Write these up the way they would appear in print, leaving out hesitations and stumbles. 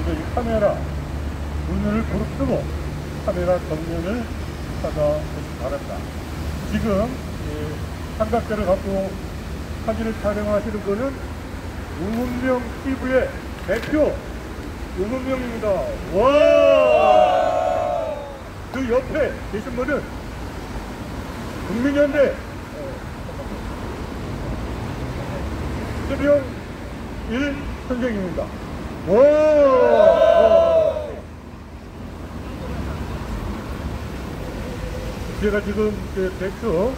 먼저 이 카메라 눈을 부릅뜨고 카메라 정면을 찾아보시기 바랍니다. 지금 삼각대를 갖고 사진을 촬영하시는 분은 윤문명 TV의 대표 윤문명입니다. 와! 그 옆에 계신 분은 국민연대 최병일 선생님입니다. 와! 제가 지금 대충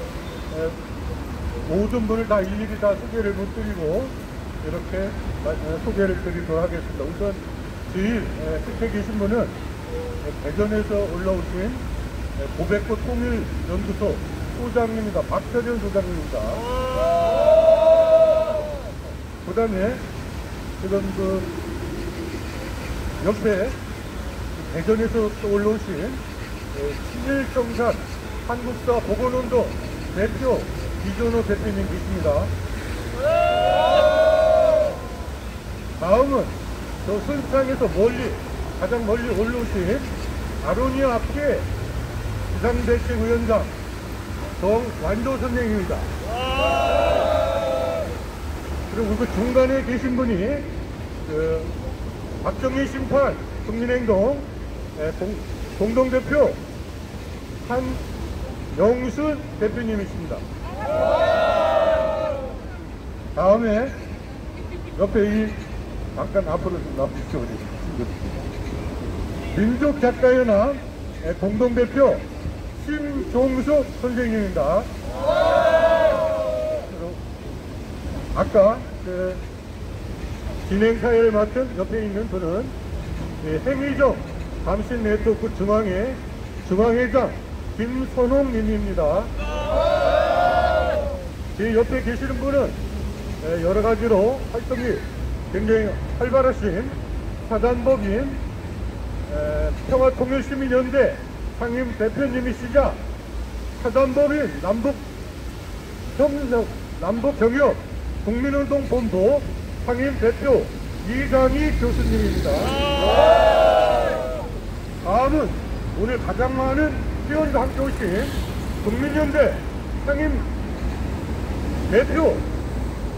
모든 분을 다 일일이 다 소개를 못 드리고 이렇게 소개를 드리도록 하겠습니다. 우선 제일 끝에 계신 분은 대전에서 올라오신 고백꽃 통일연구소 소장님입니다. 박철현 소장님입니다. 그 다음에 지금 그 옆에 대전에서 또 올라오신 친일정산 한국사 복원운동 대표 이준호 대표님 계십니다. 다음은 저 선상에서 가장 멀리 올라오신 아로니아 앞에 비상대책위원장 정완도 선생님입니다. 그리고 그 중간에 계신 분이 그 박정희 심판 국민행동 공동대표 한영순 대표님이십니다. 다음에 옆에 이 잠깐 앞으로 좀 나와주시죠. 민족작가연합 공동대표 심종숙 선생님입니다. 아까 그 진행사회를 맡은 옆에 있는 분은 행위적 감신 네트워크 중앙회장 김선홍님입니다. 제 옆에 계시는 분은 여러 가지로 활동이 굉장히 활발하신 사단법인 평화통일시민연대 상임 대표님이시자 사단법인 남북경협 국민운동본부 상임 대표 이강희 교수님입니다. 다음은 오늘 가장 많은 회원과 함께 오신 국민연대 상임 대표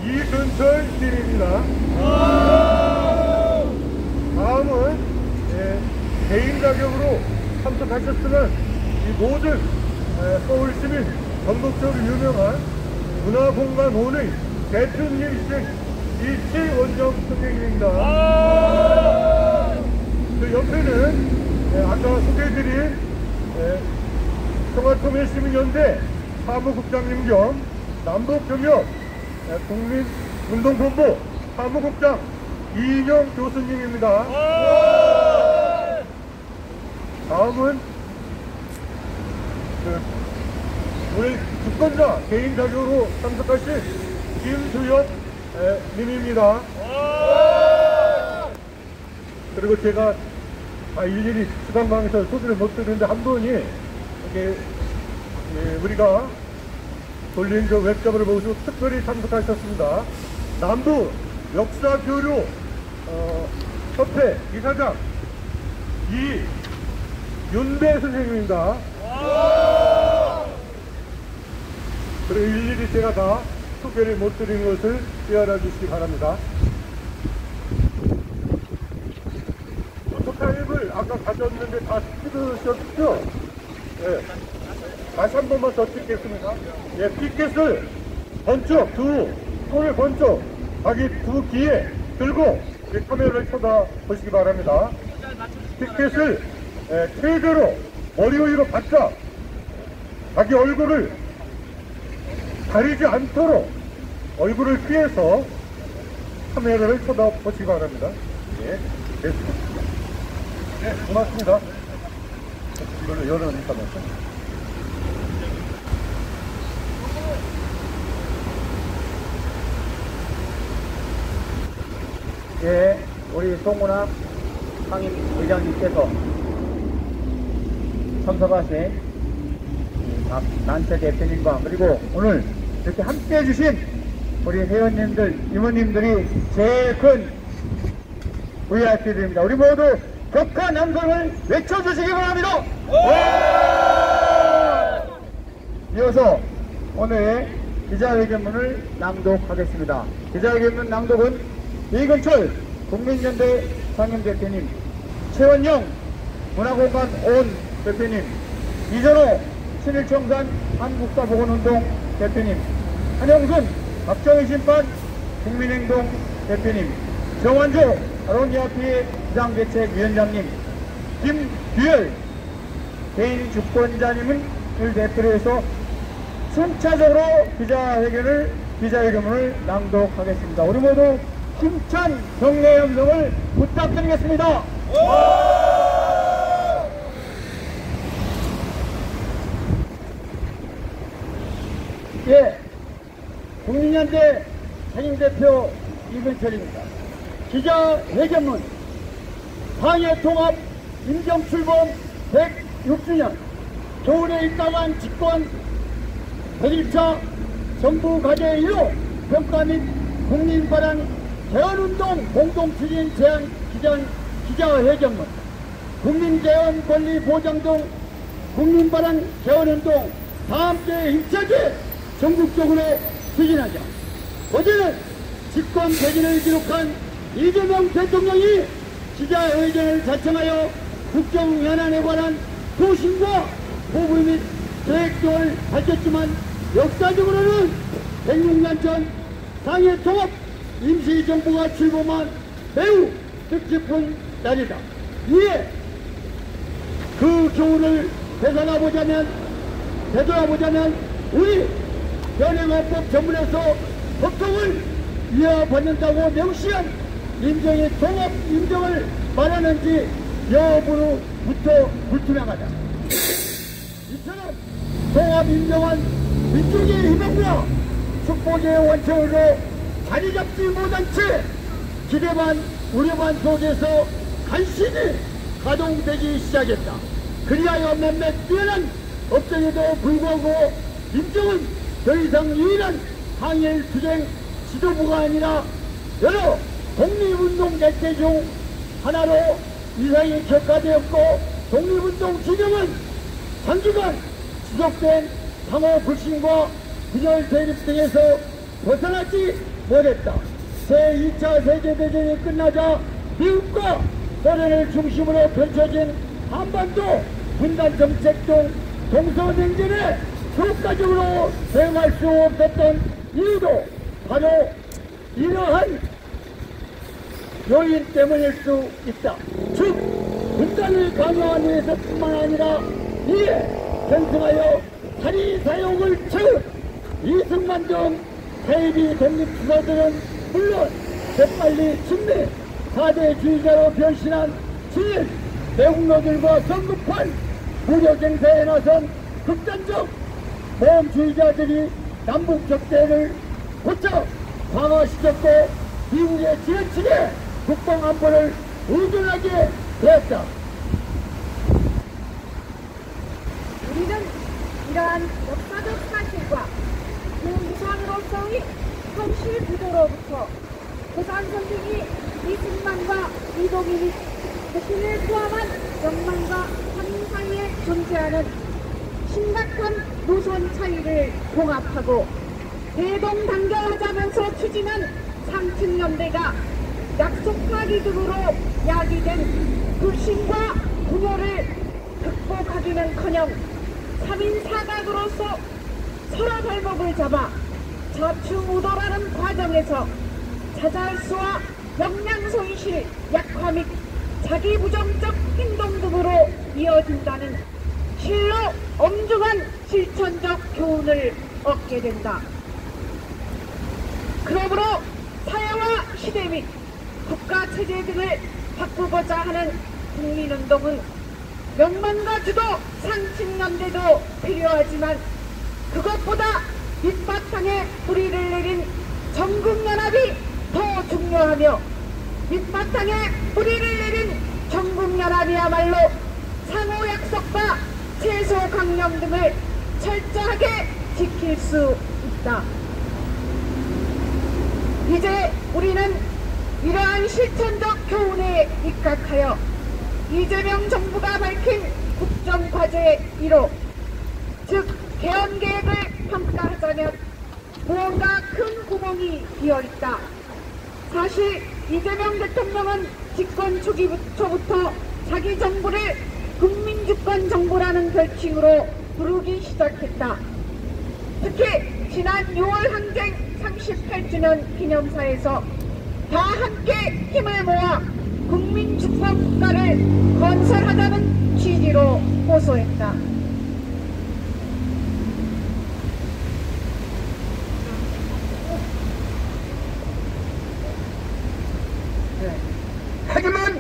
이근철 님입니다. 다음은 개인 자격으로 참석하셨으면 이 모든 서울시민 전국적으로 유명한 문화공간원의 대표님이신 이치원정 선생님입니다. 그 옆에는 아까 소개해드린 평화통일시민연대 사무국장님 겸 남북경협 국민운동본부 사무국장 이인영 교수님입니다. 다음은 오늘 주권자 개인 자격으로 참석하신 김수엽 님입니다. 그리고 제가 일일이 수강방에서 소개를 못 드리는데 한 분이 이렇게 우리가 돌린 그 웹잡을 보시고 특별히 참석하셨습니다. 남부 역사교류 협회 이사장 이윤배 선생님입니다. 그리고 일일이 제가 다 소개를 못 드린 것을 이해해 주시기 바랍니다. 포토타입을 아까 가졌는데 다 찍으셨죠? 네. 다시 한 번만 더 찍겠습니다. 예, 피켓을 번쩍 손을 번쩍 자기 두 귀에 들고 카메라를 쳐다보시기 바랍니다. 피켓을 최대로 머리 위로 바짝 자기 얼굴을 가리지 않도록 얼굴을 피해서 카메라를 쳐다보시기 바랍니다. 예, 됐습니다. 네, 고맙습니다. 이걸로 열어놓으니까 맞죠? 예, 우리 송문학 상임 의장님께서 참석하신 각 단체 대표님과 그리고 오늘 이렇게 함께 해주신 우리 회원님들, 임원님들이 제일 큰 VIP들입니다. 우리 모두 격한 함성을 외쳐주시기 바랍니다. 이어서 오늘의 기자회견문을 낭독하겠습니다. 기자회견문 낭독은 이근철 국민연대 상임대표님, 최원영 문화공간 온 대표님, 이전호 친일청산 한국사보건운동 대표님, 한영순 박정희 심판 국민행동 대표님, 정환조 아로니아피해 비상대책위원장님, 김규열 개인 주권자님을 대표로 해서 순차적으로 기자회견문을 낭독하겠습니다. 우리 모두 힘찬 격려의 음성을 부탁드리겠습니다. 예, 국민연대 상임대표 이근철입니다. 기자회견문 항해통합 임정출범 106주년 겨울에 입당한 집권 101차 정부 과제의 일로 평가 및 국민바람 개헌운동 공동추진 제안 기자회견문 국민개헌 권리 보장 등 국민바람 개헌운동 다함께 힘차게 전국적으로 추진하자. 어제는 집권 100일을 기록한 이재명 대통령이 기자회견을 자청하여 국정연안에 관한 소신과 포부 및 계획 등을 밝혔지만 역사적으로는 106년 전 상해통합 임시정부가 출범한 매우 뜻깊은 날이다. 이에 그 교훈을 되돌아보자면 우리 현행헌법 전문에서 법통을 이어받는다고 명시한 임정의 통합 임정을 말하는지 여부로부터 불투명하다. 이처럼 통합 임정은 민족의 희망과 축복의 원천으로 자리 잡지 못한 채 기대반 우려반 속에서 간신히 가동되기 시작했다. 그리하여 몇몇 뛰어난 업적에도 불구하고 임정은 더 이상 유일한 항일 투쟁 지도부가 아니라 여러 독립운동 대체 중 하나로 이상이 격화되었고 독립운동 진영은 장기간 지속된 상호 불신과 분열 대립 등에서 벗어나지 못했다. 제2차 세계대전이 끝나자 미국과 소련을 중심으로 펼쳐진 한반도 분단 정책 등 동서냉전에 효과적으로 대응할 수 없었던 이유도 바로 이러한 요인 때문일 수 있다. 즉 분단을 강화하기 위해서뿐만 아니라 이에 편승하여 탈의 사용을 채운 이승만 등 대비 독립투사들은 물론 재빨리 친미 4대주의자로 변신한 친일 내국노들과 성급한 무력행사에 나선 극단적 모험주의자들이 남북 적대를 고쳐 강화시켰고 미국의 지나치게 국방안보를 의존하게 되었다. 우리는 이러한 역사적 사실과 그 무상으로서의 현실 구조로부터 부산 선생이 이승만과 이동인이 자신을 포함한 영만과 삼인 사이에 존재하는 심각한 노선 차이를 봉합하고 대동단결하자면서 추진한 상층연대가 약속화 기득으로 야기된 불신과 분열을 극복하기는커녕 3인 사각으로서 서로 발목을 잡아 좌충우돌하는 과정에서 자잘수와 역량손실, 약화 및 자기 부정적 행동 등으로 이어진다는 실로 엄중한 실천적 교훈을 얻게 된다. 그러므로 사회와 시대 및 국가체제 등을 바꾸고자 하는 국민운동은 명망과 주도 상층연대도 필요하지만 그것보다 밑바탕에 뿌리를 내린 전국연합이 더 중요하며 밑바탕에 뿌리를 내린 전국연합이야말로 상호 약속과 최소 강령 등을 철저하게 지킬 수 있다. 이제 우리는 이러한 실천적 교훈에 입각하여 이재명 정부가 밝힌 국정과제 1호, 즉 개헌 계획을 평가하자면 무언가 큰 구멍이 비어있다. 사실 이재명 대통령은 집권 초기부터 자기 정부를 국민주권 정부라는 별칭으로 부르기 시작했다. 특히 지난 6월 항쟁 38주년 기념사에서 다 함께 힘을 모아 국민주권 국가를 건설하자는 취지로 호소했다. 하지만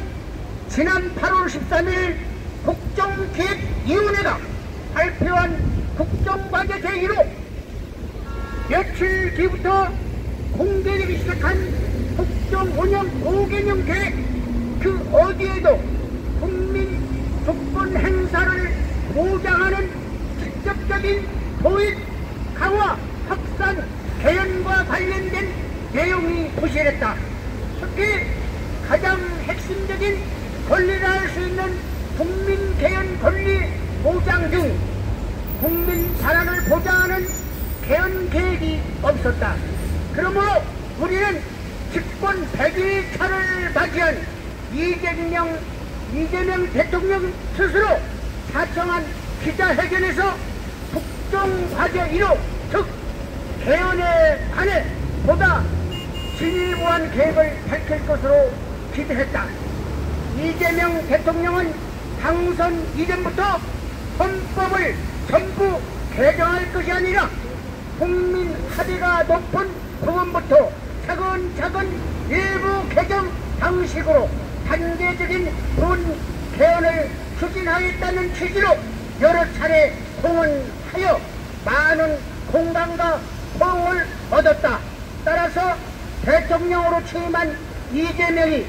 지난 8월 13일 국정기획위원회가 발표한 국정과제 제1호 며칠 뒤부터 공개되기 시작한 국정운영 5개년 계획, 그 어디에도 국민 주권 행사를 보장하는 직접적인 도입, 강화, 확산, 개헌과 관련된 내용이 부실했다. 특히 가장 핵심적인 권리라 할 수 있는 국민 개헌 권리 보장 중 국민 반환을 보장하는 개헌 계획이 없었다. 그러므로 우리는 집권 100일 차를 맞이한 이재명 대통령 스스로 사청한 기자회견에서 국정과제 1호, 즉 개헌에 관해 보다 진일보한 계획을 밝힐 것으로 기대했다. 이재명 대통령은 당선 이전부터 헌법을 전부 개정할 것이 아니라 국민 합의가 높은 부분부터 차근차근 일부 개정 방식으로 단계적인 부분 개헌을 추진하겠다는 취지로 여러 차례 공언하여 많은 공감과 호응을 얻었다. 따라서 대통령으로 취임한 이재명이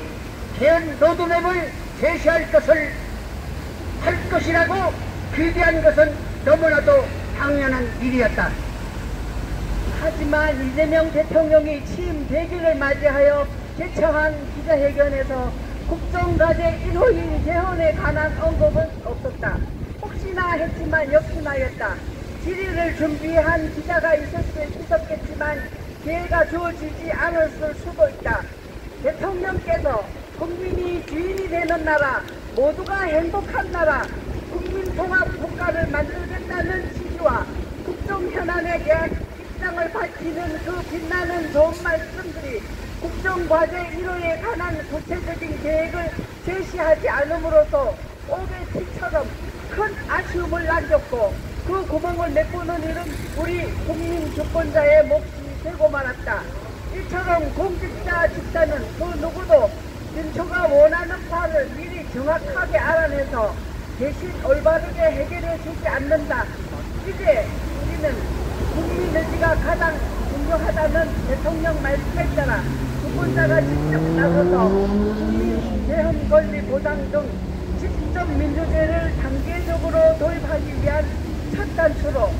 개헌 로드맵을 제시할 것이라고 기대한 것은 너무나도 당연한 일이었다. 하지만 이재명 대통령이 취임 100일을 맞이하여 개최한 기자회견에서 국정과제 1호인 개헌에 관한 언급은 없었다. 혹시나 했지만 역시나였다. 질의를 준비한 기자가 있었겠지만 기회가 주어지지 않았을 수도 있다. 대통령께서 국민이 주인이 되는 나라, 모두가 행복한 나라, 국민통합국가를 만들겠다는 취지와 국정 현안에 대한 입장을 밝히는 그 빛나는 좋은 말씀들이 국정과제 1호에 관한 구체적인 계획을 제시하지 않음으로써 오베티처럼 큰 아쉬움을 남겼고, 그 구멍을 메꾸는 일은 우리 국민 주권자의 몫이 되고 말았다. 이처럼 공직자 집단은 그 누구도 진초가 원하는 바를 미리 정확하게 알아내서 대신 올바르게 해결해 주지 않는다. 이제 우리는 국민 의지가 가장 중요하다는 대통령 말씀에 따라 주권자가 직접 나서서 국민 개헌 권리 보장 등 직접 민주제를 단계적으로 도입하기 위한 첫 단추로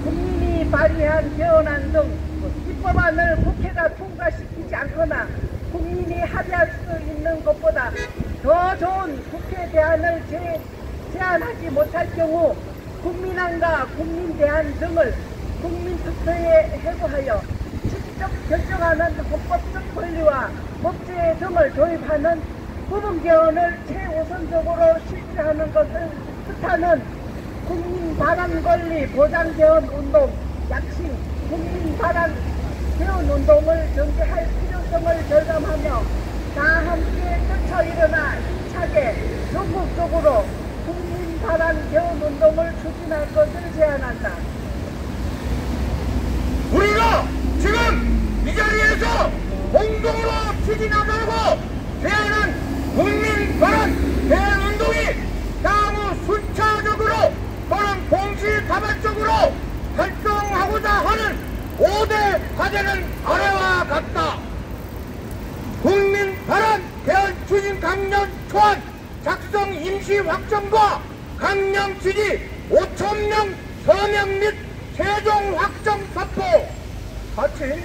국민이 발의한 개헌안 등 입법안을 국회가 통과시키지 않거나 국민이 합의할 수 있는 것보다 더 좋은 국회 대안을 제안하지 못할 경우 국민안과 국민대안 등을 국민투표에 회부하여 직접 결정하는 헌법적 권리와 법제 등을 도입하는 부분개헌을 최우선적으로 실시하는 것을 뜻하는 국민반환권리 보장개헌운동, 약칭 국민반환개헌운동을 전개할 필요성을 절감하며 다 함께 떨쳐 일어나 힘차게 전국적으로 국민반환개헌운동을 추진할 것을 제안한다. 우리가 지금 이 자리에서 공동으로 추진하고 대하는 국민반환 대응운동이 향후 순차적으로 또는 동시다발적으로 활동하고자 하는 5대 과제는 아래와 같다. 국민반환 대응 추진 강령 초안 작성 임시 확정과 강령 지지 5,000명 서명 및 최종 확정 선포, 같이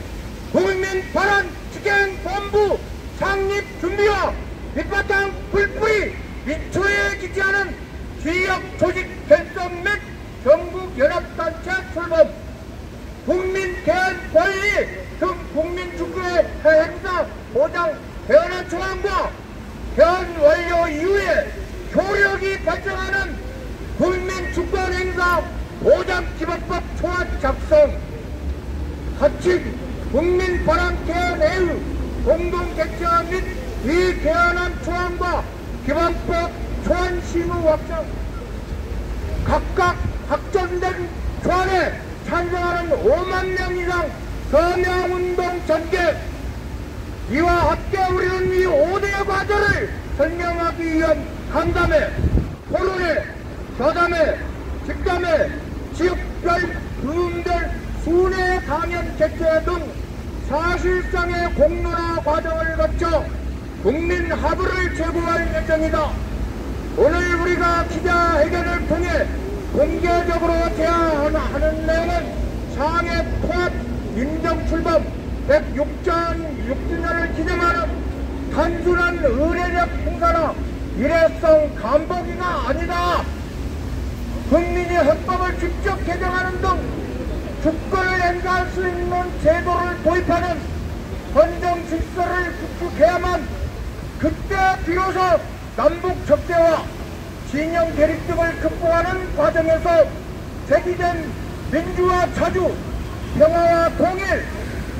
국민반환 집행본부 창립 준비와 밑바탕 불뿌리 민초에 기지하는 지역 조직 결성 및 전국 연합단체 출범, 국민 개헌 권리 등 국민 주권의 행사 보장 개헌안 초안과 개헌 완료 이후에 효력이 발생하는 국민 주권 행사 보장 기본법 초안 작성, 하층 국민 바람 개헌 회의 공동 개최안 및 이 개헌안 초안과 기본법 초안 심의 확정, 각각 확정된 초안에 찬성하는 5만 명 이상 서명운동 전개. 이와 함께 우리는 이 5대 과제를 설명하기 위한 간담회, 토론회, 저담회, 직담회, 지역별, 부문별 순회 강연 개최 등 사실상의 공론화 과정을 거쳐 국민 합의를 제고할 예정이다. 오늘 우리가 기자회견을 통해 공개적으로 제안하는 내용은 상해 통합 인정 출범 106주년을 기념하는 단순한 의례적 행사나 일회성 간보기가 아니다. 국민이 헌법을 직접 개정하는 등 주권을 행사할 수 있는 제도를 도입하는 헌정 질서를 구축해야만 그때 비로소 남북 적대와 진영 대립 등을 극복하는 과정에서 제기된 민주화 자주, 평화와 통일,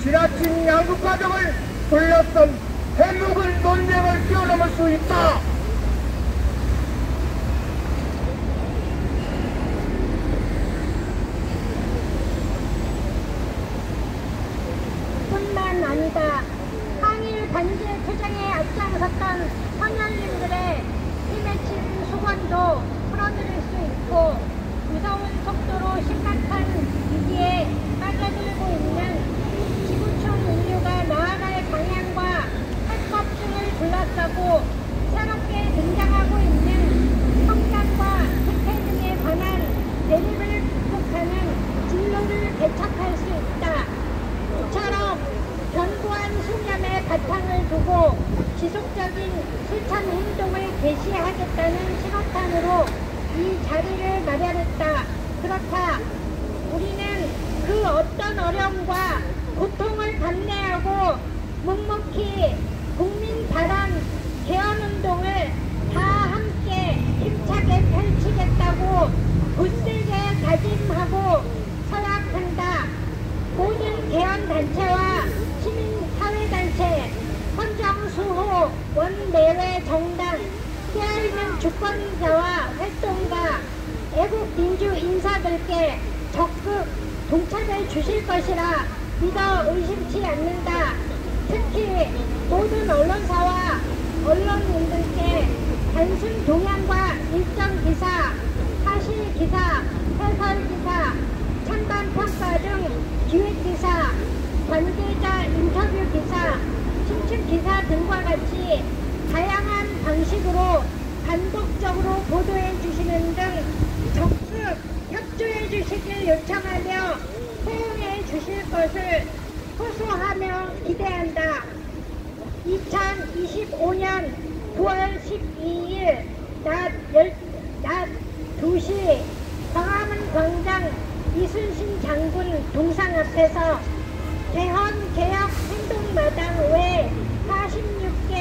지나친 양국 과정을 둘러싼 해묵은 논쟁을 뛰어넘을 수 있다. 뿐만 아니다. 항일 반대 투쟁에 앞장섰던 선열님들의 힘맺힌 수건도 풀어드릴 수 있고 무서운 속도로 심각한 위기에 빠져들고 있는 지구촌 인류가 나아갈 방향과 해법증을 둘러싸고 새롭게 등장하고 있는 성장과 혜택 등에 관한 대립을 극복하는 진로를 개척할 수 있다. 이처럼 견고한 신념의 바탕을 두고 지속적인 실천 행동을 개시하겠다는 신호탄으로 이 자리를 마련했다. 그렇다. 우리는 그 어떤 어려움과 고통을 감내하고 묵묵히 국민 바람 개헌운동을 다 함께 힘차게 펼치겠다고 굳세게 다짐하고 서약한다. 모든 개헌단체와 시민사회단체, 헌정수호, 원내외 정당, 깨어있는 주권자와 활동가, 애국민주 인사들께 적극 동참해 주실 것이라 믿어 의심치 않는다. 특히 모든 언론사와 언론인들께 단순 동향과 일정기사, 사실기사, 해설기사, 찬반평가 등 기획기사, 관계자 인터뷰 기사, 심층 기사 등과 같이 다양한 방식으로 반복적으로 보도해 주시는 등 적극 협조해 주시길 요청하며 호응해 주실 것을 호소하며 기대한다. 2025년 9월 12일 낮 2시 광화문 광장 이순신 장군 동상 앞에서 개헌 개혁 행동마당 외 46개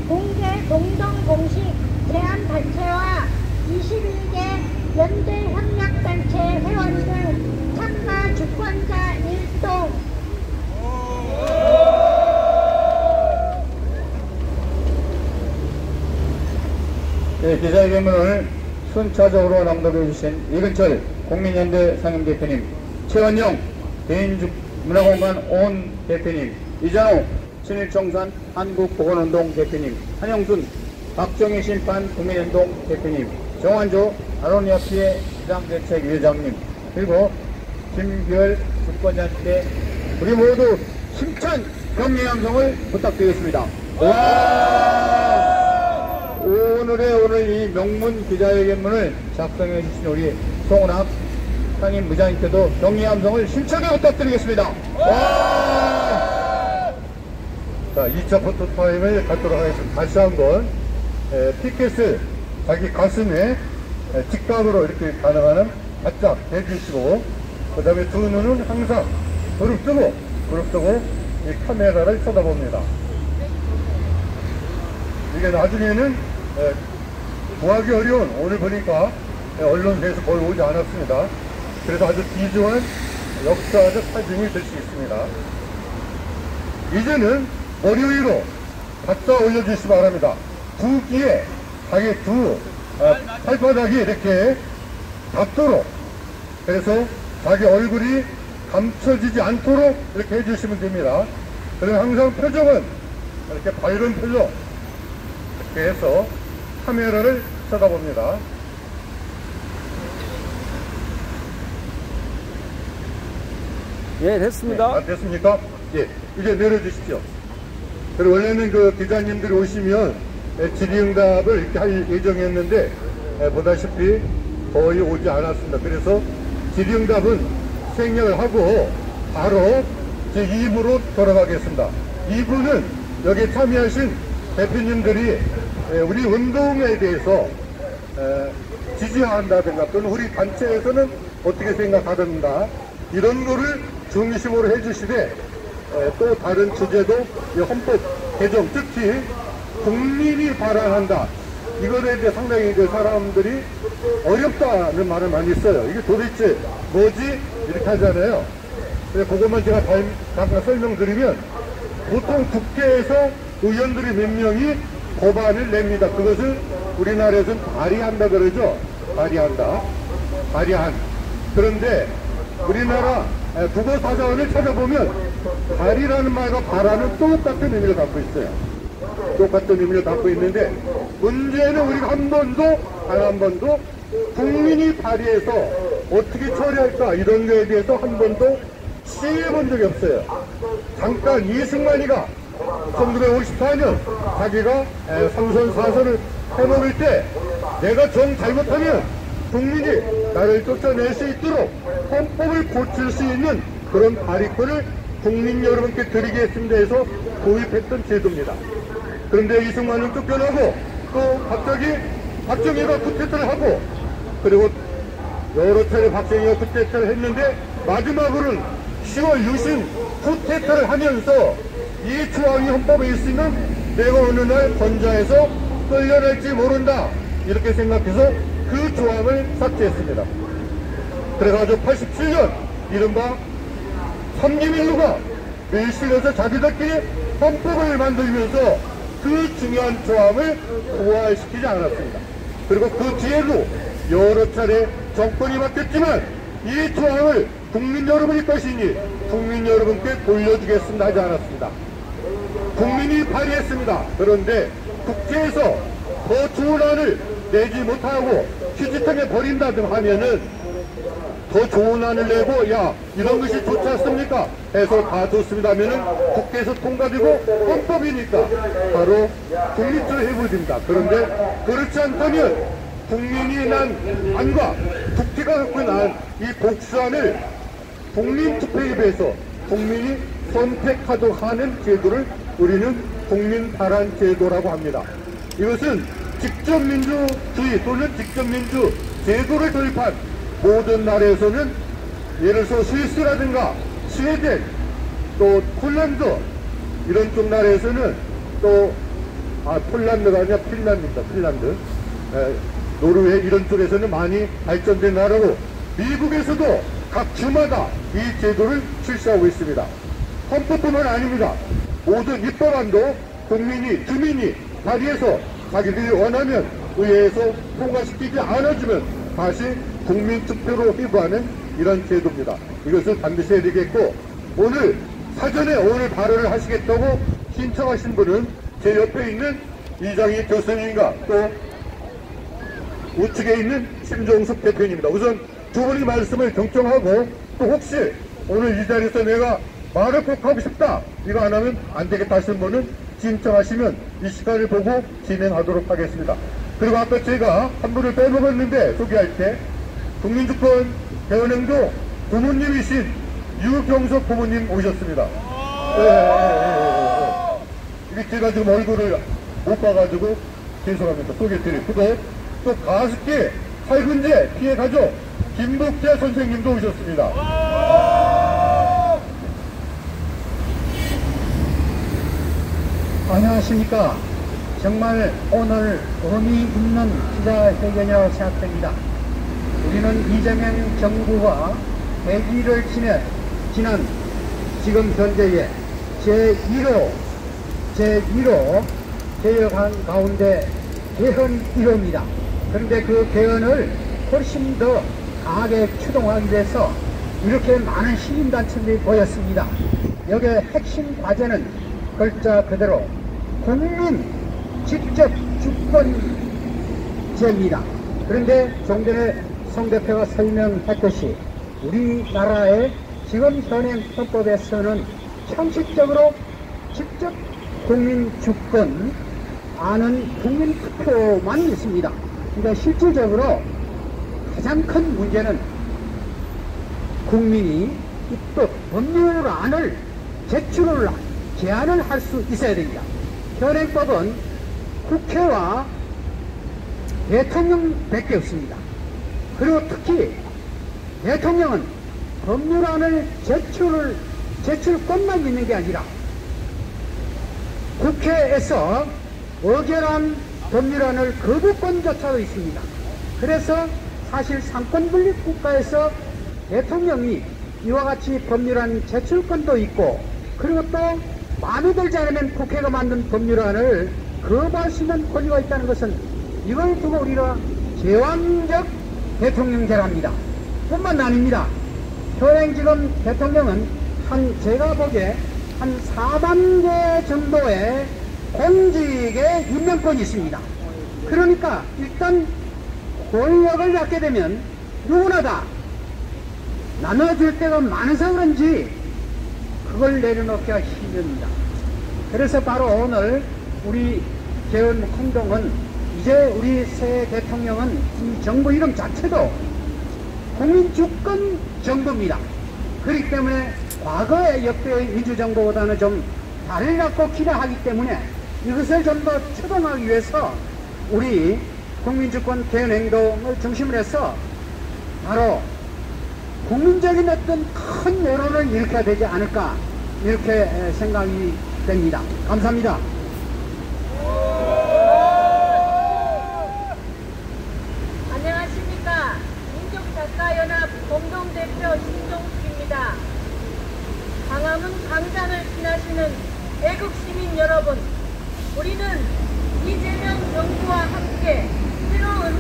공개 공동 공식 제안단체와 21개 연대 협력단체 회원 등 참가 주권자 일동. 네, 기자회견을 순차적으로 낭독해 주신 이근철 국민연대 상임대표님, 최원영 대인문화공간 온 대표님, 이장호 친일청산 한국보건운동 대표님, 한영순 박정희 심판 국민운동 대표님, 정환조 아로니아피해 시장대책위원장님, 그리고 김규열 주권자님께 우리 모두 힘찬 격려 함성을 부탁드리겠습니다. 오늘 이 명문 기자회견문을 작성해 주신 우리 송은학 상임부장님께도 격려 함성을 힘차게 부탁드리겠습니다. 자, 2차 포토타임을 갖도록 하겠습니다. 다시 한번 피켓을 자기 가슴에 직각으로 이렇게 가능한 바짝 대주시고, 그 다음에 두 눈은 항상 부릅뜨고 이 카메라를 쳐다봅니다. 이게 나중에는 구하기 어려운, 오늘 보니까 언론에서 거의 오지 않았습니다. 그래서 아주 귀중한 역사적 사진이 될 수 있습니다. 이제는 머리 위로 갖다 올려주시기 바랍니다. 두 귀에 자기 두 팔바닥이 이렇게 닿도록, 그래서 자기 얼굴이 감춰지지 않도록 이렇게 해주시면 됩니다. 그리고 항상 표정은 이렇게 밝은 표정, 이렇게 해서 카메라를 쳐다봅니다. 예, 됐습니다. 네, 됐습니까? 예, 이제 내려주십시오. 그리고 원래는 그 기자님들이 오시면 질의응답을 이렇게 할 예정이었는데 보다시피 거의 오지 않았습니다. 그래서 질의응답은 생략을 하고 바로 제 2부로 돌아가겠습니다. 2부는 여기 참여하신 대표님들이 우리 운동에 대해서 지지한다든가 또는 우리 단체에서는 어떻게 생각하든가 이런 거를 중심으로 해주시되, 또 다른 주제도 이 헌법 개정, 특히 국민이 발언한다, 이거에 대해 상당히 그 사람들이 어렵다는 말을 많이 써요. 이게 도대체 뭐지? 이렇게 하잖아요. 그것만 제가 잠깐 설명드리면, 보통 국회에서 의원들이 몇 명이 법안을 냅니다. 그것을 우리나라에서는 발의한다 그러죠. 발의한. 그런데 우리나라 국어사전을 찾아보면 발의라는 말과 발안은 똑같은 의미를 갖고 있어요. 똑같은 의미를 갖고 있는데, 문제는 우리가 한 번도 국민이 발의해서 어떻게 처리할까 이런 거에 대해서 한 번도 시행해 본 적이 없어요. 잠깐 이승만이가 1954년 자기가 3선 4선을 해먹을 때, 내가 정 잘못하면 국민이 나를 쫓아낼 수 있도록 헌법을 고칠 수 있는 그런 발의권을 국민 여러분께 드리겠습니다 해서 도입했던 제도입니다. 그런데 이승만은 쫓겨나고, 또 갑자기 박정희가 쿠데타를 하고, 그리고 여러 차례 박정희가 쿠데타를 했는데, 마지막으로는 10월 유신 쿠데타를 하면서 이 조항이 헌법에 있으면 내가 어느 날 건자해서 끌려날지 모른다, 이렇게 생각해서 그 조항을 삭제했습니다. 그래가지고 87년 이른바 삼김일루가 밀실에서 자기들끼리 헌법을 만들면서 그 중요한 조항을 부활시키지 않았습니다. 그리고 그 뒤에도 여러 차례 정권이 바뀌었지만 이 조항을 국민 여러분이 것이니 국민 여러분께 돌려주겠습니다 하지 않았습니다. 국민이 발의했습니다. 그런데 국회에서 더 좋은 안을 내지 못하고 휴지통에 버린다든 하면은 더 좋은 안을 내고, 야, 이런 것이 좋지 않습니까? 해서 다 좋습니다 하면은 국회에서 통과되고 헌법이니까 바로 국민투표 해버립니다. 그런데 그렇지 않다면 국민이 난 안과 국회가 갖고 난 이 복수안을 국민투표에 비해서 국민이 선택하도록 하는 제도를 우리는 국민발안 제도라고 합니다. 이것은 직접민주주의 또는 직접민주 제도를 도입한 모든 나라에서는, 예를 들어서 스위스라든가 스웨덴, 또 폴란드 이런 쪽 나라에서는 또 폴란드가 아니라 핀란드입니다. 핀란드, 노르웨이 이런 쪽에서는 많이 발전된 나라고, 미국에서도 각 주마다 이 제도를 실시하고 있습니다. 헌법뿐만 아닙니다. 모든 입법안도 주민이 발의해서 자기들이 원하면 의회에서 통과시키지 않아주면 다시 국민투표로 회부하는 이런 제도입니다. 이것을 반드시 해야 되겠고, 오늘 사전에 오늘 발언을 하시겠다고 신청하신 분은 제 옆에 있는 이장희 교수님과 또 우측에 있는 심종숙 대표님입니다. 우선 두 분의 말씀을 경청하고, 또 혹시 오늘 이 자리에서 내가 말을 꼭 하고 싶다, 이거 안 하면 안 되겠다 하시는 분은 신청하시면 이 시간을 보고 진행하도록 하겠습니다. 그리고 아까 제가 한 분을 빼먹었는데 소개할 때 국민주권 대원행동 부모님이신 유경석 부모님 오셨습니다. 제가 지금 얼굴을 못 봐가지고 죄송합니다. 소개드릴 구독, 또 가습기 살균제 피해 가족 김복재 선생님도 오셨습니다. 안녕하십니까. 정말 오늘 의미 있는 기자회견이라고 생각됩니다. 우리는 이재명 정부가 100일을 지난 지금 현재의 제1호 개혁안 가운데 개헌 1호입니다. 그런데 그 개헌을 훨씬 더 강하게 추동하기 위해서 이렇게 많은 시민단체들이 모였습니다. 여기에 핵심 과제는 글자 그대로 국민 직접 주권제입니다. 그런데 좀 전에 송 대표가 설명했듯이 우리나라의 지금 현행 헌법에서는 형식적으로 직접 국민 주권 아는 국민 투표만 있습니다. 그러니까 실질적으로 가장 큰 문제는 국민이 입법 법률안을 제안을 할 수 있어야 됩니다. 현행법은 국회와 대통령밖에 없습니다. 그리고 특히 대통령은 법률안을 제출권만 있는 게 아니라 국회에서 의결한 법률안을 거부권조차도 있습니다. 그래서 사실 상권분립 국가에서 대통령이 이와 같이 법률안 제출권도 있고, 그리고 또 마음에 들지 않으면 국회가 만든 법률안을 거부할 수 있는 권리가 있다는 것은 이걸 두고 우리가 제왕적 대통령제랍니다. 뿐만 아닙니다. 현행 지금 대통령은 제가 보기에 한 4만 개 정도의 공직의 임명권이 있습니다. 그러니까 일단 권력을 갖게 되면 누구나 다 나눠줄 때가 많아서 그런지 그걸 내려놓기가 힘듭니다. 그래서 바로 오늘 우리 개헌 행동은 이제 우리 새 대통령은 이 정부 이름 자체도 국민주권 정부입니다. 그렇기 때문에 과거의 역대의 민주정부보다는 좀 다르다고 기대하기 때문에 이것을 좀 더 추동하기 위해서 우리 국민주권 개헌 행동을 중심으로 해서 바로 국민적인 어떤 큰 여론을 일으켜야 되지 않을까, 이렇게 생각이 됩니다. 감사합니다. 안녕하십니까. 민족작가연합 공동대표 신종숙입니다. 광화문 광장을 지나시는 애국시민 여러분, 우리는 이재명 정부와 함께 새로운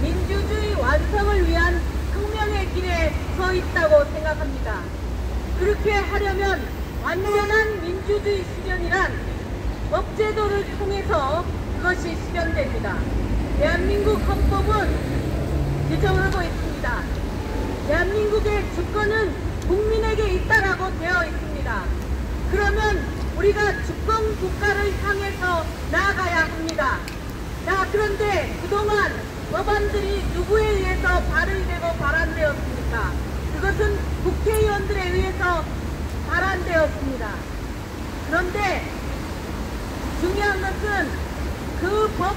민주주의 완성을 위한 혁명의 길에 서 있다고 생각합니다. 그렇게 하려면 완전한 민주주의 실현이란 법제도를 통해서 그것이 실현됩니다. 대한민국 헌법은 규정하고 있습니다. 대한민국의 주권은 국민에게 있다라고 되어 있습니다. 그러면 우리가 주권 국가를 향해서 나아가야 합니다. 자, 그런데 그동안 법안들이 누구에 의해서 발의되고 발안되었습니까? 그것은 국회의원들에 의해서 발안되었습니다. 그런데 중요한 것은 그 법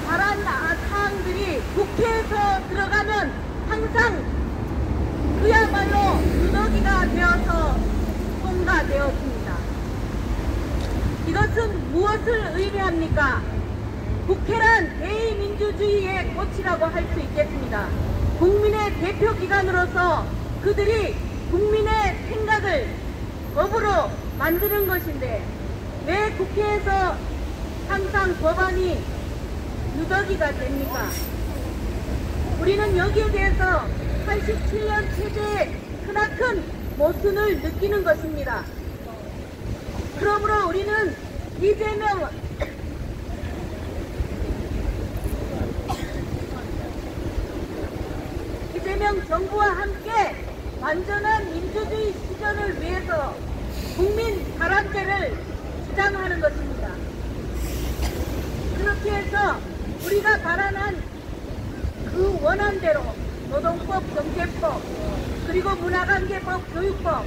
발안 사항들이 국회에서 들어가면 항상 그야말로 누더기가 되어서 통과되었습니다. 이것은 무엇을 의미합니까? 국회란 대의민주주의의 꽃이라고 할 수 있겠습니다. 국민의 대표기관으로서 그들이 국민의 생각을 법으로 만드는 것인데 왜 국회에서 항상 법안이 누더기가 됩니까? 우리는 여기에 대해서 87년 체제의 크나큰 모순을 느끼는 것입니다. 그러므로 우리는 이재명 정부와 함께 완전한 민주주의 실현을 위해서 국민 발안제를 주장하는 것입니다. 그렇게 해서 우리가 발안한 그 원안대로 노동법, 경제법, 그리고 문화관계법, 교육법,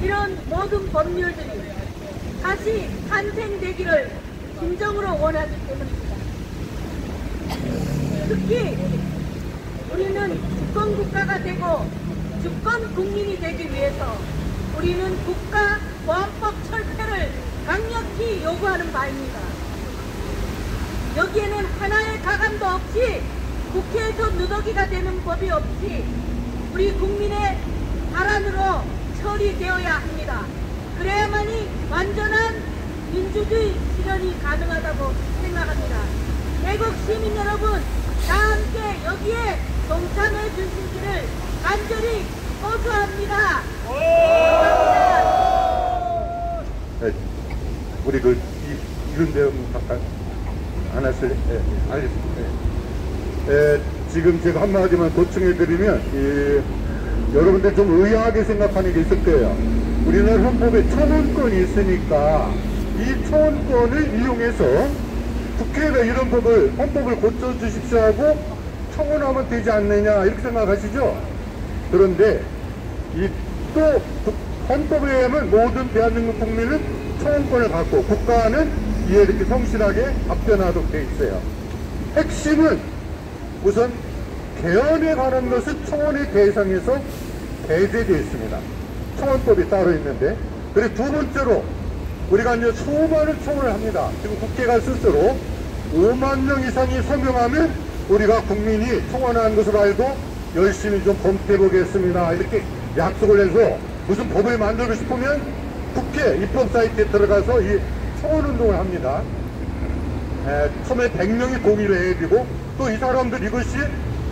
이런 모든 법률들이 다시 탄생되기를 진정으로 원하기 때문입니다. 특히 우리는 주권 국가가 되고 주권 국민이 되기 위해서 우리는 국가 보안법 철폐를 강력히 요구하는 바입니다. 여기에는 하나의 가감도 없이 국회에서 누더기가 되는 법이 없이 우리 국민의 발안으로 처리되어야 합니다. 그래야만이 완전한 민주주의 실현이 가능하다고 생각합니다. 대국 시민 여러분, 다 함께 여기에 동참해 주시기를 간절히 호소합니다. 감사합니다. 네, 우리 이런 내용 잠깐 하나씩 알겠습니다. 지금 제가 한마디만 보충해드리면 여러분들 좀 의아하게 생각하는 게 있을 거예요. 우리나라 헌법에 청원권이 있으니까 이 청원권을 이용해서 국회가 이런 헌법을 고쳐주십시오 하고 청원하면 되지 않느냐 이렇게 생각하시죠? 그런데 또 헌법에 의하면 모든 대한민국 국민은 청원권을 갖고 국가는 이에 이렇게 성실하게 답변하도록 되어 있어요. 핵심은 우선 개헌에 관한 것은 청원의 대상에서 배제되어 있습니다. 청원법이 따로 있는데, 그리고 두 번째로 우리가 이제 수많은 청원을 합니다. 지금 국회가 스스로 5만 명 이상이 서명하면 우리가 국민이 청원한 것을 알고 열심히 좀 검토해 보겠습니다. 이렇게 약속을 해서 무슨 법을 만들고 싶으면 국회 입법 사이트에 들어가서 이 청원 운동을 합니다. 처음에 100명이 동의를 해야 되고 또 이 사람들 이것이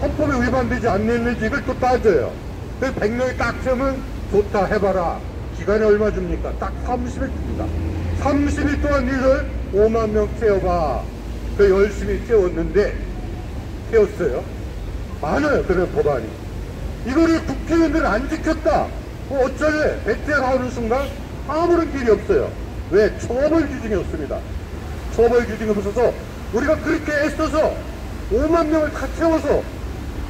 헌법에 위반되지 않는지 이걸 또 따져요. 그래서 100명이 딱 채우면 좋다 해봐라. 기간이 얼마 줍니까? 딱 30일 줍니다. 30일 동안 니들 5만 명 채워봐. 그 열심히 채웠는데 채웠어요. 많아요. 그런 법안이. 이거를 국회의원들은 안 지켰다. 어쩌래? 배째하는 순간 아무런 길이 없어요. 왜? 처벌 규정이 없습니다. 처벌 규정이 없어서 우리가 그렇게 애써서 5만 명을 다 채워서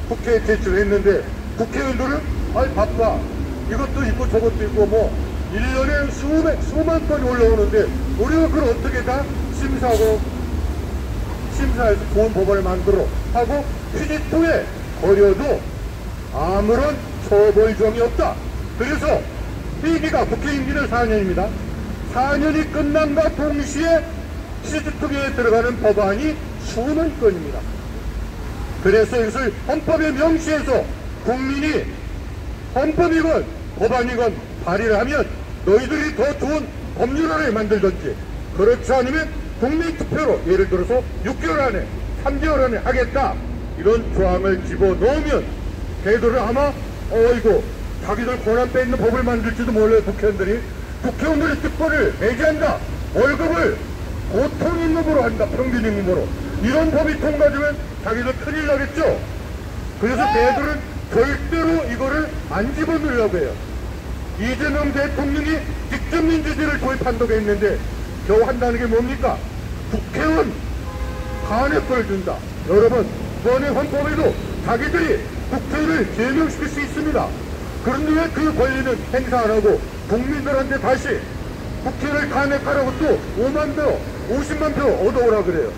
국회에 제출했는데 국회의원들은 아이 바빠. 이것도 있고 저것도 있고 뭐 1년에 수만 건이 올라오는데 우리가 그걸 어떻게 다 심사해서 좋은 법안을 만들어 하고 휴지통에 버려도 아무런 처벌 조항이 없다. 그래서 회기가 국회 임기는 4년입니다. 4년이 끝남과 동시에 휴지통에 들어가는 법안이 수만 건입니다. 그래서 이것을 헌법에 명시해서 국민이 헌법이건 법안이건 발의를 하면 너희들이 더 좋은 법률안을 만들든지 그렇지 않으면 국민투표로 예를 들어서 6개월 안에 3개월 안에 하겠다 이런 조항을 집어넣으면 걔들은 아마 어이구 자기들 권한 뺏는 법을 만들지도 몰라요. 국회의원들의 특권을 배제한다. 월급을 보통 임금으로 한다. 평균 임금으로. 이런 법이 통과되면 자기들 큰일 나겠죠. 그래서 걔들은 절대로 이거를 안 집어넣으려고 해요. 이재명 대통령이 직접 민주주의를 도입한다고 했는데 겨우 한다는 게 뭡니까? 국회의원 간회권을 준다. 여러분, 이번에 헌법에도 자기들이 국회를 제명시킬 수 있습니다. 그런데 왜 그 권리는 행사 안 하고 국민들한테 다시 국회를 간회하라고 또 5만 표, 50만 표 얻어오라 그래요.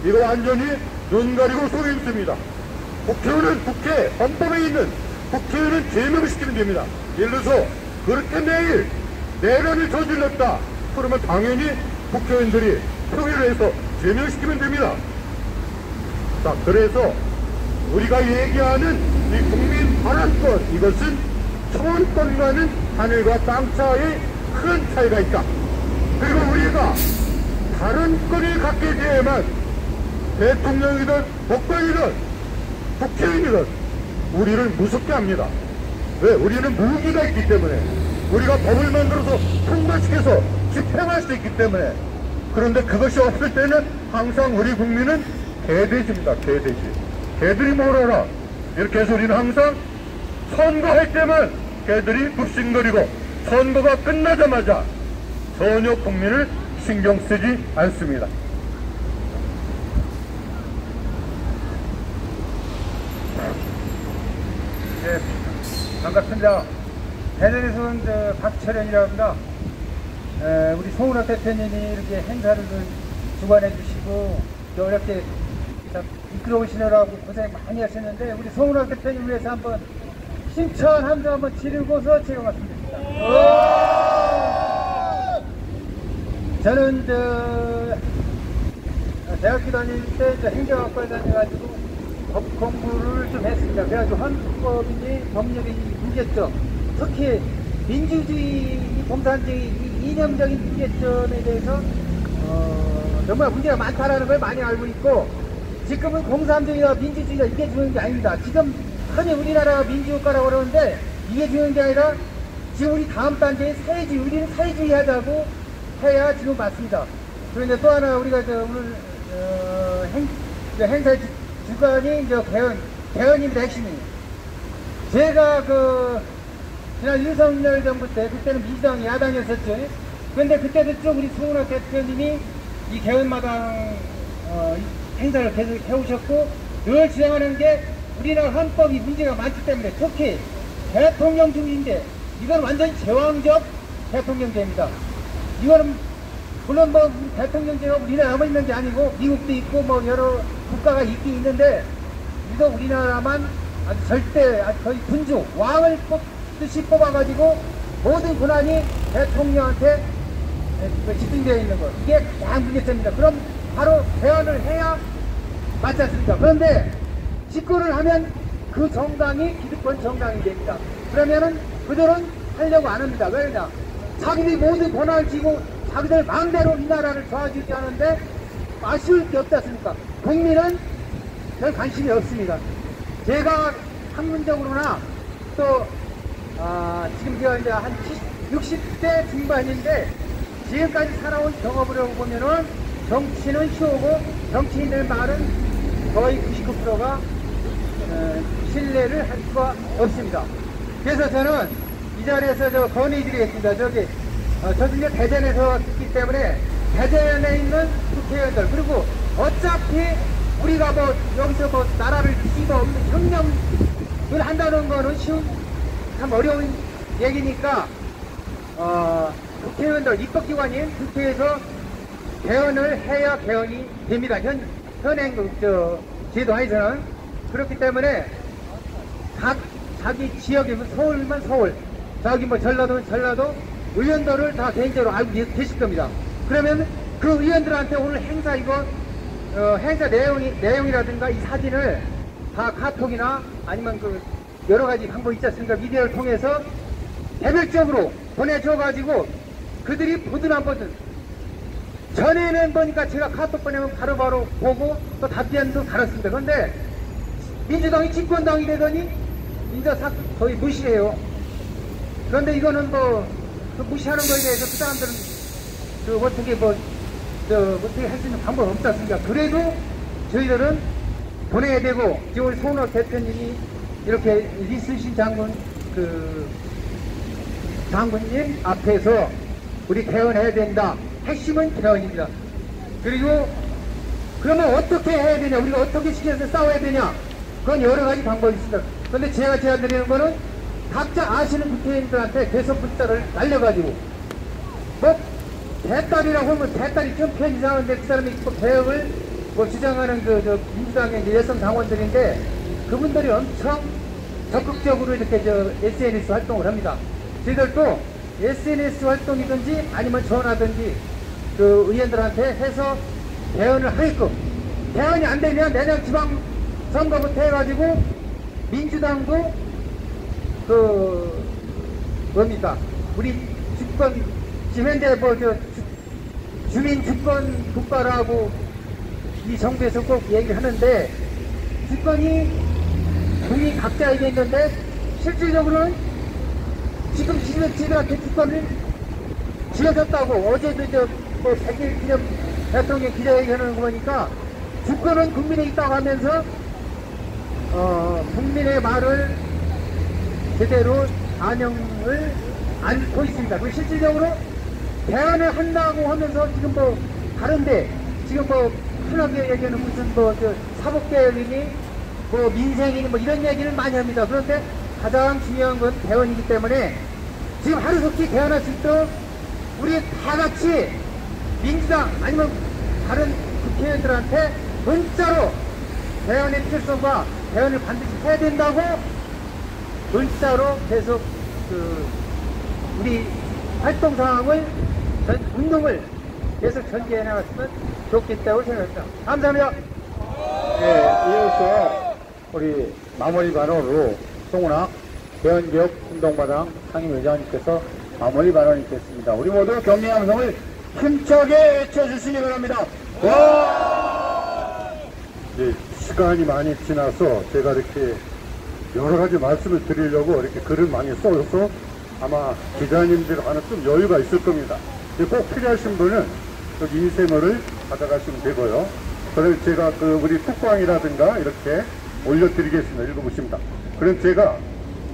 이거 완전히 눈 가리고 속임수입니다. 국회의원은 헌법에 있는 국회의원은 제명시키면 됩니다. 예를 들어서 그렇게 매일 내란을 저질렀다. 그러면 당연히 국회의원들이 표기를 해서 제명시키면 됩니다. 자, 그래서 우리가 얘기하는 이 국민 발언권, 이것은 청원권과는 하늘과 땅 차이의 큰 차이가 있다. 그리고 우리가 다른 권을 갖게 되야만 대통령이든 법관이든 국회의원이든 우리를 무섭게 합니다. 왜? 우리는 무기가 있기 때문에, 우리가 법을 만들어서 통과시켜서 집행할 수 있기 때문에. 그런데 그것이 없을 때는 항상 우리 국민은 개돼지입니다. 개돼지. 개들이 뭘 알아? 이렇게 해서 우리는 항상 선거할 때만 개들이 굽신거리고 선거가 끝나자마자 전혀 국민을 신경 쓰지 않습니다. 네, 반갑습니다. 대전에서 온 박철현이라고 합니다. 우리 송은호 대표님이 이렇게 행사를 주관해 주시고 또 이렇게 이끌어 오시느라고 고생 많이 하셨는데 우리 송은호 대표님 위해서 한번 심천 함성 한번 지르고서 제가 말씀드립니다. 저는 대학교 다닐 때 행정학과에 다녀가지고 법 공부를 좀 했습니다. 그래가지고 헌법이니 법률이 문제점, 특히 민주주의, 공산주의 이념적인 문제점에 대해서 정말 문제가 많다라는 걸 많이 알고 있고, 지금은 공산주의와 민주주의가 이게 중요한 게 아닙니다. 지금 흔히 우리나라가 민주국가라고 그러는데 이게 중요한 게 아니라 지금 우리 다음 단계의 사회주의, 우리는 사회주의 하자고 해야 지금 맞습니다. 그런데 또 하나 우리가 오늘 행사의 주관이 개헌입니다. 핵심이. 제가 지난 윤석열 정부 때, 그때는 민주당이 야당이었었죠. 그런데 그때도 쭉 우리 송은호 대표님이 이 개헌마당 행사를 계속 해오셨고, 늘 주장하는 게 우리나라 헌법이 문제가 많기 때문에, 특히 대통령 중인데 이건 완전히 제왕적 대통령제입니다. 이거는 물론 대통령제가 우리나라만 있는 게 아니고 미국도 있고 여러 국가가 있긴 있는데, 유독 우리나라만 아주 절대, 아주 거의 군주 왕을 뽑듯이 뽑아가지고 모든 권한이 대통령한테 집중되어 있는 것, 이게 가장 문제점입니다. 그럼 바로 개헌을 해야 맞지 않습니까? 그런데 집권을 하면 그 정당이 기득권 정당이 됩니다. 그러면은 그들은 하려고 안 합니다. 왜냐? 자기들이 모든 권한을 쥐고 자기들 마음대로 이 나라를 도와주지 않은데 아쉬울 게 없지 않습니까? 국민은 별 관심이 없습니다. 제가 학문적으로나 또 지금 제가 이제 한 60대 중반인데 지금까지 살아온 경험을 보면은 정치는 쉬우고 정치인들 말은 거의 99%가 신뢰를 할 수가 없습니다. 그래서 저는 이 자리에서 건의드리겠습니다. 저도 이제 대전에서 왔기 때문에 대전에 있는 국회의원들, 그리고 어차피 우리가 여기서 나라를 뒤집어 혁명을 한다는 거는 참 어려운 얘기니까 국회의원들, 입법기관인 국회에서 개헌을 해야 개헌이 됩니다. 현행 제도하에서는. 그렇기 때문에 자기 지역에 서울만 서울, 저기 전라도는 전라도 의원들을 다 개인적으로 알고 계실 겁니다. 그러면 그 의원들한테 오늘 행사 행사 내용이라든가 이 사진을 다 카톡이나 아니면 여러 가지 방법이 있지 않습니까? 미디어를 통해서 개별적으로 보내줘가지고 그들이 보든 안 보든, 전에는 보니까 제가 카톡 보내면 바로바로 보고 또 답변도 달았습니다. 그런데 민주당이 집권당이 되더니 인사사 거의 무시해요. 그런데 이거는 무시하는 거에 대해서 그 사람들은 어떻게 할 수 있는 방법은 없지 않습니까? 그래도 저희들은 보내야 되고, 지금 우리 송은호 대표님이 이렇게 이순신 장군님 앞에서 우리 개헌해야 된다. 핵심은 개헌입니다. 그리고 그러면 어떻게 해야 되냐, 우리가 어떻게 시켜서 싸워야 되냐, 그건 여러 가지 방법이 있습니다. 그런데 제가 제안드리는 거는 각자 아시는 국회의원들한테 대선 문자를 날려가지고 대딸이라고 하면 대딸이 좀 편 이상한데 그 사람이 개혁을 주장하는 민주당의 여성 당원들인데 그분들이 엄청 적극적으로 이렇게 SNS 활동을 합니다. 저희들도 SNS 활동이든지 아니면 전화든지 의원들한테 해서 개헌을 하게끔, 개헌이 안 되면 내년 지방선거부터 해가지고 민주당도 우리 주권, 지금 현재 주민 주권 국가라고 이 정부에서 꼭 얘기를 하는데, 주권이 국민 각자에게 있는데 실질적으로는 지금 지들한테 주권을 쥐어졌다고 어제도 100일 기념 대통령 기자회견하는 거 보니까 주권은 국민에 있다고 하면서 국민의 말을 제대로 반영을 않고 있습니다. 그리고 실질적으로 개헌을 한다고 하면서 지금 다른데 지금 흔하게 얘기하는 무슨 사법개혁이니 민생이니 이런 얘기를 많이 합니다. 그런데 가장 중요한 건 개헌이기 때문에 지금 하루속히 개헌할 수 있도록 우리 다 같이 민주당 아니면 다른 국회의원들한테 문자로 대안의 필요성과 대안을 반드시 해야 된다고 문자로 계속 우리 활동 상황을 운동을 계속 전개해 나갔으면 좋겠다고 생각합니다. 감사합니다. 네, 이어서 우리 마무리 발언으로 송은학 대한기업 운동마당 상임회장님께서 마무리 발언이 있겠습니다. 우리 모두 격려의 함성을 힘차게 외쳐주시기 바랍니다. 와! 네, 시간이 많이 지나서 제가 이렇게 여러 가지 말씀을 드리려고 이렇게 글을 많이 써서 아마 기자님들한테 좀 여유가 있을 겁니다. 꼭 필요하신 분은 여기 인쇄물을 받아가시면 되고요. 그럼 제가 우리 톡방이라든가 이렇게 올려드리겠습니다. 읽어보십니다. 그럼 제가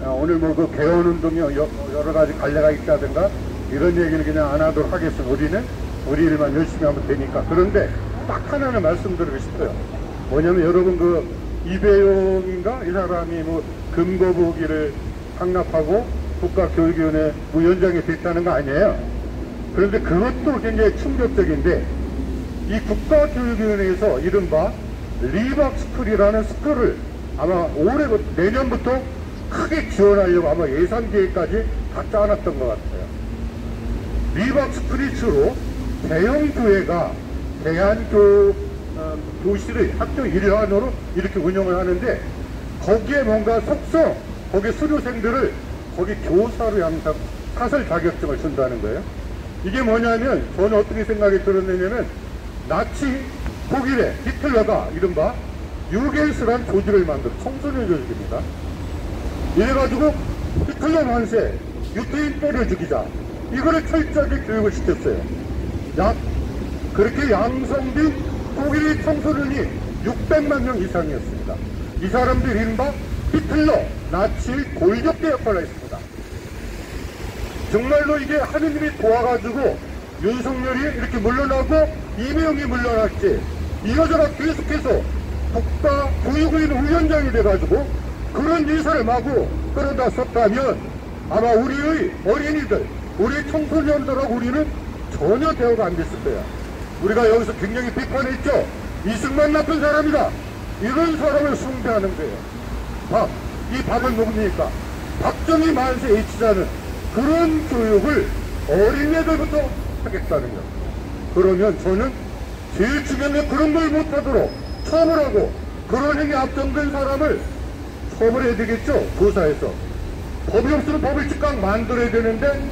오늘 그 개헌운동이 여러 가지 관례가 있다든가 이런 얘기는 그냥 안 하도록 하겠습니다. 우리는 우리 일만 열심히 하면 되니까. 그런데 딱 하나는 말씀드리고 싶어요. 뭐냐면 여러분 이배용인가? 이 사람이 금거부기를 확납하고 국가교육위원회 위원장이 됐다는 거 아니에요? 그런데 그것도 굉장히 충격적인데 이 국가교육위원회에서 이른바 리박스쿨이라는 스쿨을 아마 내년부터 크게 지원하려고 아마 예산계획까지 다 짜놨던 것 같아요. 리박스쿨이 주로 대형교회가 대한교실의 학교 일환으로 이렇게 운영을 하는데 거기에 뭔가 속성, 거기 수료생들을 거기 교사로 양성 사설 자격증을 준다는 거예요. 이게 뭐냐면 저는 어떻게 생각이 들었냐면은 나치 독일의 히틀러가 이른바 유겐스란 조직을 만들어 청소년 조직입니다. 이래가지고 히틀러 만세, 유태인 때려 죽이자 이거를 철저하게 교육을 시켰어요. 그렇게 양성된 독일의 청소년이 600만 명 이상이었습니다. 이 사람들이 이른바 히틀러, 나치의 골격대 역할을 했습니다. 정말로 이게 하느님이 도와가지고 윤석열이 이렇게 물러나고 이명이 물러났지 이거저거 계속해서 국가교육위원 위원장이 돼가지고 그런 예산을 마구 끌어다 썼다면 아마 우리의 어린이들, 우리 청소년들하고 우리는 전혀 대화가 안 됐을 거야. 우리가 여기서 굉장히 비판했죠. 이승만 나쁜 사람이다. 이런 사람을 숭배하는 거예요. 이 밥을 먹으니까 박정희 만세 H자는 그런 교육을 어린애들부터 하겠다는 거예요. 그러면 저는 제일 중요한 건 그런 걸 못하도록 처벌하고 그런 행위에 앞장된 사람을 처벌해야 되겠죠. 조사해서. 법이 없으면 법을 즉각 만들어야 되는데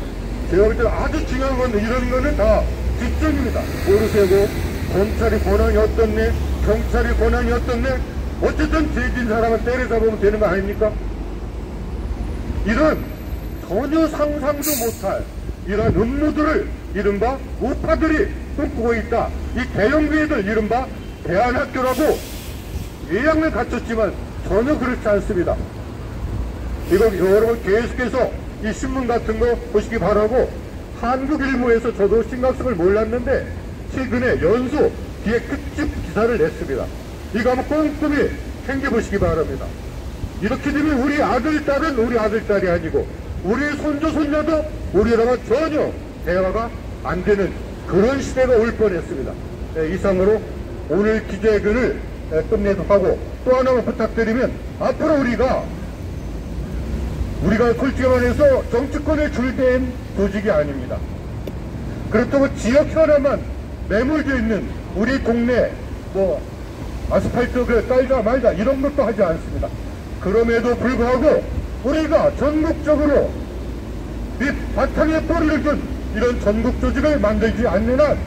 제가 볼 때 아주 중요한 건 이런 거는 다 뒷전입니다. 모르세고 검찰이 권한이 어떻네, 경찰이 권한이 어떻네, 어쨌든 죄진 사람은 때려잡으면 되는 거 아닙니까? 이런 전혀 상상도 못할 이런 음모들을 이른바 우파들이 꿈꾸고 있다. 이 대형교회들 이른바 대안학교라고 예약을 갖췄지만 전혀 그렇지 않습니다. 이거 여러분 계속해서 이 신문 같은 거 보시기 바라고 한국일보에서 저도 심각성을 몰랐는데 최근에 연수 기획 특집 기사를 냈습니다. 이거 한번 꼼꼼히 챙겨보시기 바랍니다. 이렇게 되면 우리 아들, 딸은 우리 아들, 딸이 아니고 우리 손주, 손녀도 우리랑은 전혀 대화가 안 되는 그런 시대가 올 뻔했습니다. 이상으로 오늘 기자회견을 끝내도록 하고 또 하나만 부탁드리면 앞으로 우리가 솔직히 말해서 정치권에 줄된 조직이 아닙니다. 그렇다고 지역 현안만 매몰되어 있는 우리 동네 아스팔트 깔자 말자 이런 것도 하지 않습니다. 그럼에도 불구하고 우리가 전국적으로 바탕에 뿌리를 둔 이런 전국 조직을 만들지 않는 한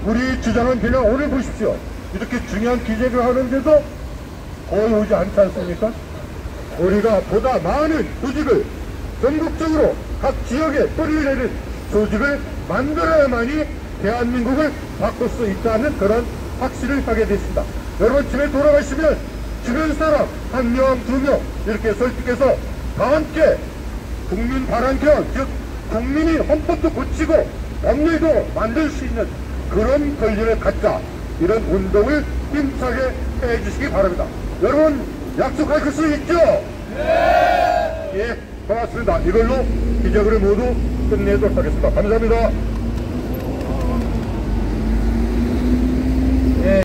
우리 주장은 그냥 오늘 보십시오. 이렇게 중요한 기재를 하는데도 거의 오지 않지 않습니까? 우리가 보다 많은 조직을 전국적으로 각 지역에 뿌리를 내는 조직을 만들어야만이 대한민국을 바꿀 수 있다는 그런 확신을 하게 됐습니다. 여러분 집에 돌아가시면 주변 사람 1명, 2명 이렇게 설득해서 다 함께 국민 바람견, 즉 국민이 헌법도 고치고 법률도 만들 수 있는 그런 권리를 갖자, 이런 운동을 힘차게 해주시기 바랍니다. 여러분 약속할 수 있죠? 네! 예, 고맙습니다. 이걸로 기자회견을 모두 끝내도록 하겠습니다. 감사합니다.